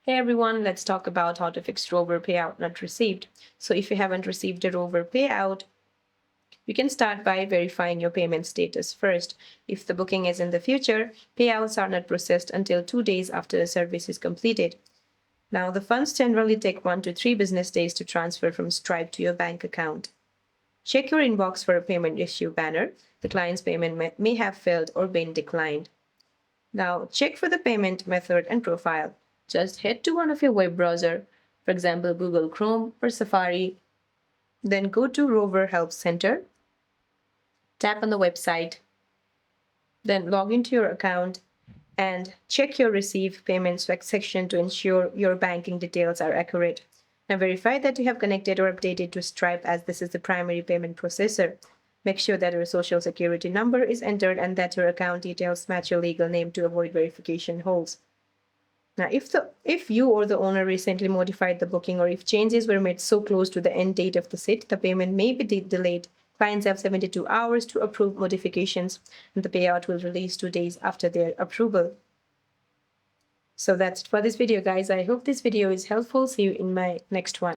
Hey everyone, let's talk about how to fix Rover Payout not received. So if you haven't received a Rover Payout, you can start by verifying your payment status first. If the booking is in the future, payouts are not processed until 2 days after the service is completed. Now, the funds generally take 1 to 3 business days to transfer from Stripe to your bank account. Check your inbox for a payment issue banner. The client's payment may have failed or been declined. Now, check for the payment method and profile. Just head to one of your web browser, for example, Google Chrome or Safari. Then go to Rover Help Center. Tap on the website. Then log into your account and check your receive payments section to ensure your banking details are accurate. Now verify that you have connected or updated to Stripe, as this is the primary payment processor. Make sure that your social security number is entered and that your account details match your legal name to avoid verification holes. Now, if you or the owner recently modified the booking, or if changes were made so close to the end date of the sit, the payment may be delayed. Clients have 72 hours to approve modifications, and the payout will release 2 days after their approval. So that's it for this video, guys. I hope this video is helpful. See you in my next one.